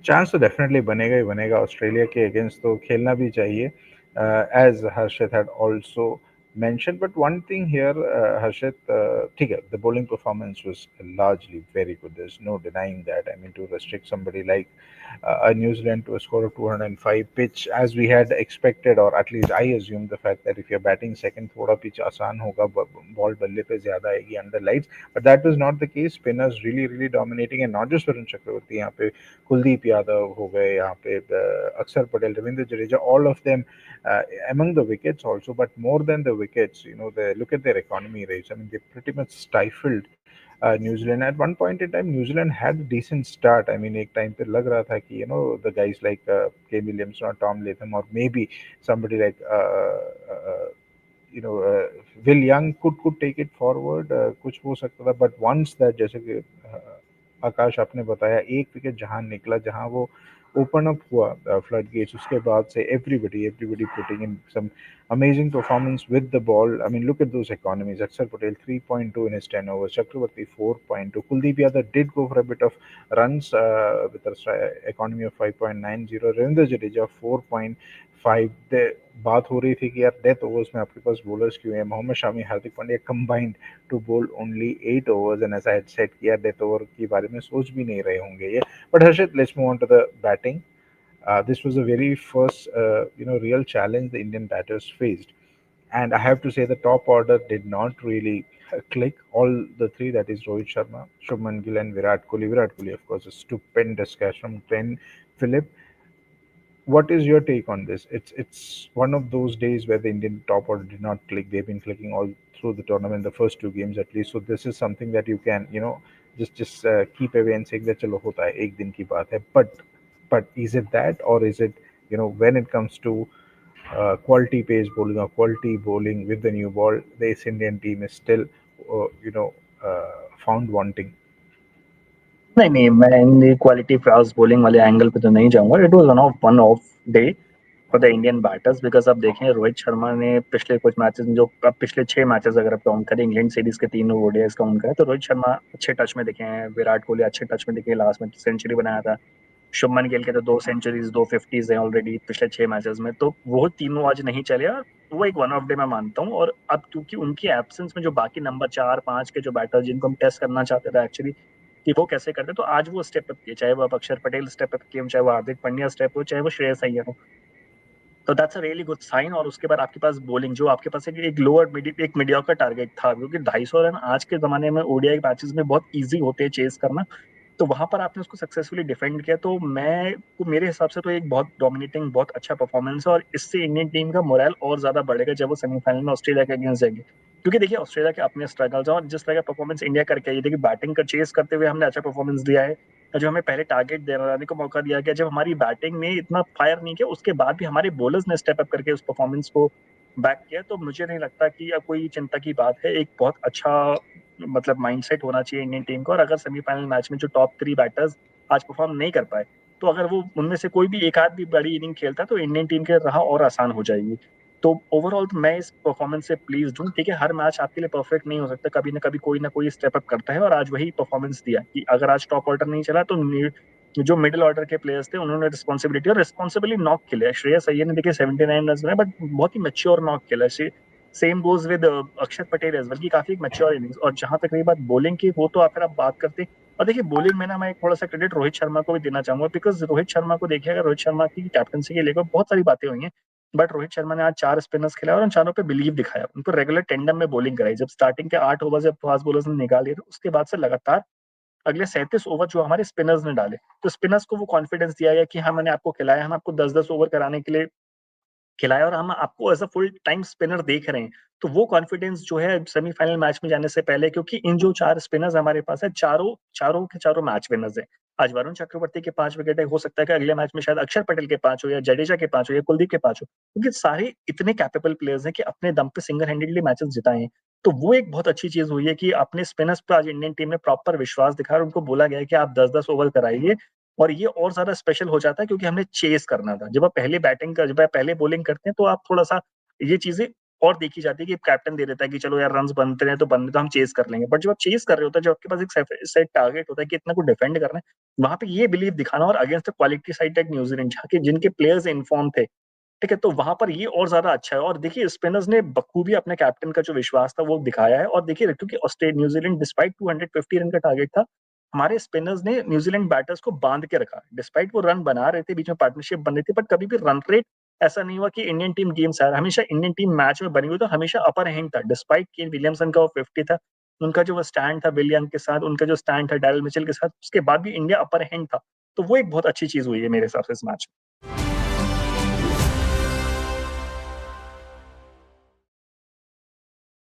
Chance तो definitely बनेगा ही बनेगा, ऑस्ट्रेलिया के अगेंस्ट तो खेलना भी चाहिए, as Harshit had also mentioned. But one thing here, Harshit, ठीक है, the bowling performance was largely very good. There's no denying that. I mean, to restrict somebody like New Zealand to a score of 205 pitch, as we had expected, or at least I assumed the fact that if you're batting second, थोड़ा pitch आसान होगा, ball बल्ले पे ज़्यादा आएगी under lights. But that was not the case. Spinners really, really dominating, and not just Varun Chakravarti. यहाँ पे कुलदीप यादव हो गए, यहाँ पे अक्षर Patel, Ravindra Jadeja, all of them among the wickets also, but more than the wickets, they look at their economy rates. I mean, they pretty much stifled New Zealand. At one point in time, New Zealand had a decent start. I mean, एक time पे लग रहा था कि the guys like Kane Williamson or Tom Latham, or maybe somebody like you know uh, Will Young could take it forward, कुछ हो सकता था. But once that, जैसे कि आकाश आपने बताया, एक विकेट जहां निकला, जहां वो ओपन अप हुआ फ्लड गेट्स, उसके बाद से everybody putting in some amazing performance with the ball. I mean, look at those economies. Akshar Patel 3.2 in his 10 overs. Chakravarti 4.2. Kuldeep Yadav did go for a bit of runs with an economy of 5.90. Ravindra Jadeja 4.5. बात हो रही थी कि यार death overs में आपके पास bowlers क्यों है. Mohammed Shami, Hardik Pandya combined to bowl only 8 overs, and ऐसा सेट किया, डेथ ओवर के बारे में सोच भी नहीं रहे होंगे ये. But Harshit, let's move on to the batting. This was the very first, real challenge the Indian batters faced, and I have to say the top order did not really click. All the three, that is Rohit Sharma, Shubman Gill, and Virat Kohli. Virat Kohli, of course, a stupendous catch from Glenn Phillip. What is your take on this? It's one of those days where the Indian top order did not click. They've been clicking all through the tournament, the first two games at least. So this is something that you can, just keep away and saying that चलो होता है, एक दिन की बात है. But is it that, or is it, when it comes to quality pace bowling or quality bowling with the new ball, this Indian team is still, uh, you know, found wanting. नहीं नहीं, मैं in quality fast bowling वाले angle पे तो नहीं जाऊंगा. It was one of day for the Indian batters, because अब देखें रोहित शर्मा ने पिछले कुछ मैचेस में, जो अब पिछले 6 मैचेस अगर आप काउंट करें, इंग्लैंड सीरीज के 3 ओडीआईस काउंट करें, तो रोहित शर्मा अच्छे टच में दिखे हैं. विराट कोहली अच्छे टच में दिखे, लास्ट में सेंचुरी बनाया था. शुभमन गिल के तो 2 सेंचुरीज 2 50s हैं ऑलरेडी पिछले 6 मैचेस में, तो वो तीनों आज नहीं चले. और वो एक वन ऑफ डे मैं मानता हूँ. और अब क्योंकि उनकी एब्सेंस में जो बाकी नंबर 4 5 के जो बैटर्स जिनको हम टेस्ट करना चाहते थे एक्चुअली कि वो कैसे करते, तो आज वो स्टेप अप किए. चाहे वो अब अक्षर पटेल स्टेप अप किए, चाहे वो हार्दिक पांड्या स्टेप हो, चाहे वो श्रेयस अय्यर हो, तो that's a really good sign. और उसके बाद आपके पास बॉलिंग, जो आपके पास एक लोअर एक मीडियोकर टारगेट था, क्योंकि 250 रन आज के जमाने में ओडीआई मैचेस में बहुत इजी होते हैं चेस करना, तो वहां पर आपने उसको सक्सेसफुली डिफेंड किया. तो मेरे हिसाब से तो एक बहुत डोमिनेटिंग, बहुत अच्छा परफॉर्मेंस है. और इससे इंडियन टीम का मोरल और ज्यादा बढ़ेगा जब वो सेमीफाइनल में ऑस्ट्रेलिया के अगेंस्ट जाएंगे. क्योंकि देखिए ऑस्ट्रेलिया के अपने स्ट्रगल्स हैं, और जिस तरह का परफॉर्मेंस इंडिया करके आई, देखिए बैटिंग का चेस करते हुए हमने अच्छा परफॉर्मेंस दिया है. जो हमें पहले टारगेट देने को मौका दिया गया, जब हमारी बैटिंग ने इतना फायर नहीं किया, उसके बाद भी हमारे बॉलर्स ने स्टेप अप करके उस परफॉर्मेंस को बैक किया. तो मुझे नहीं लगता कि अब कोई चिंता की बात है. एक बहुत अच्छा मतलब माइंडसेट होना चाहिए इंडियन टीम को. और अगर सेमीफाइनल मैच में जो टॉप 3 बैटर्स आज परफॉर्म नहीं कर पाए, तो अगर वो उनमें से कोई भी एक आध भी बड़ी इनिंग खेलता है, तो इंडियन टीम के राह और आसान हो जाएगी. तो ओवरऑल मैं इस परफॉर्मेंस से प्लीज हूँ. ठीक है, हर मैच आपके लिए परफेक्ट नहीं हो सकता, कभी ना कोई स्टेप अप करता है, और आज वही परफॉर्मेंस दिया कि अगर आज टॉप ऑर्डर नहीं चला, तो जो मिडिल ऑर्डर के प्लेयर्स थे उन्होंने रिस्पॉन्सिबिलिटी और रिस्पॉन्सिबली नॉक खेला. श्रेयस अय्यर ने देखिए 79 रन बनाए, बट बहुत ही मेच्योर नॉक खेला. सेम गोज विद अक्षर पटेल एज वेल, की काफी एक मेच्योर इनिंग्स. और जहां तक रही बात बॉलिंग की, वो तो अगर आप बात करते, और देखिए बॉलिंग में ना मैं एक थोड़ा सा क्रेडिट रोहित शर्मा को भी देना चाहूंगा, बिकॉज रोहित शर्मा को देखिए, अगर रोहित शर्मा की कैप्टनसी के लेकर बहुत सारी बातें हुई हैं, बट रोहित शर्मा ने आज 4 स्पिनर्स खिलाया और उन चारों पे बिलीव दिखाया. उनको रेगुलर टेंडम में बॉलिंग कराई. जब स्टार्टिंग के 8 ओवर जब फास्ट बॉलर्स ने निकाल दिए, तो उसके बाद से लगातार अगले 37 ओवर जो हमारे स्पिनर्स ने डाले, तो स्पिनर्स को वो कॉन्फिडेंस दिया गया कि हाँ, मैंने आपको खिलाया, हम आपको 10-10 ओवर कराने के लिए खिलाया, और हम आपको as a full time spinner देख रहे हैं. तो वो कॉन्फिडेंस जो है सेमीफाइनल मैच में जाने से पहले, क्योंकि इन जो 4 स्पिनर्स हमारे पास है, चारों चारों के चारों मैच विनर्स हैं. आज वरुण चक्रवर्ती के 5 विकेट है, हो सकता है कि अगले मैच में शायद अक्षर पटेल के 5 हो, या जडेजा के 5 हो, या कुलदीप के 5 हो, क्योंकि सारे इतने कैपेबल प्लेयर्स हैं कि अपने दम पे सिंगल हैंडेडली मैचेस जिताए हैं. तो वो एक बहुत अच्छी चीज हुई है कि अपने स्पिनर्स पर आज इंडियन टीम ने प्रॉपर विश्वास दिखाया, और उनको बोला गया है कि आप 10-10 ओवर कराइए. और ये और ज्यादा स्पेशल हो जाता है क्योंकि हमने चेस करना था. जब आप पहले बॉलिंग करते हैं, तो आप थोड़ा सा ये चीजें और देखी जाती है कि कैप्टन दे देता है कि चलो यार रन्स बनते रहे तो हम चेस कर लेंगे, बट जब आप चेस कर रहे होते हैं, जब आपके पास एक सेट टारगेट होता है कि इतना को डिफेंड करना है, वहां पे ये बिलीव दिखाना, और against the quality side take New Zealand जहाँ के जिनके प्लेयर्स इन्फॉर्म थे, ठीक है, तो वहां पर ये और ज्यादा अच्छा है। और देखिए स्पिनर्स ने बखूबी अपने कैप्टन का जो विश्वास था वो दिखाया है, और देखिए क्योंकि ऑस्ट्रेलिया न्यूजीलैंड डिस्पाइट 250 रन का टारगेट था, हमारे स्पिनर्स ने न्यूजीलैंड बैटर्स को बांध के रखा, डिस्पाइट वो रन बना रहे थे, बीच में पार्टनरशिप बन रही थी, बट कभी भी रन रेट ऐसा नहीं हुआ कि इंडियन टीम गेम से, हमेशा इंडियन टीम मैच में बनी हुई, तो हमेशा अपर हैंड था, डिस्पाइट केन विलियमसन का वो 50 था, उनका जो वो स्टैंड था विलियम के साथ, उनका जो स्टैंड था डैरिल मिचेल के साथ, उसके बाद भी इंडिया अपर हैंड था, तो वो एक बहुत अच्छी चीज हुई है मेरे हिसाब से इस मैच में।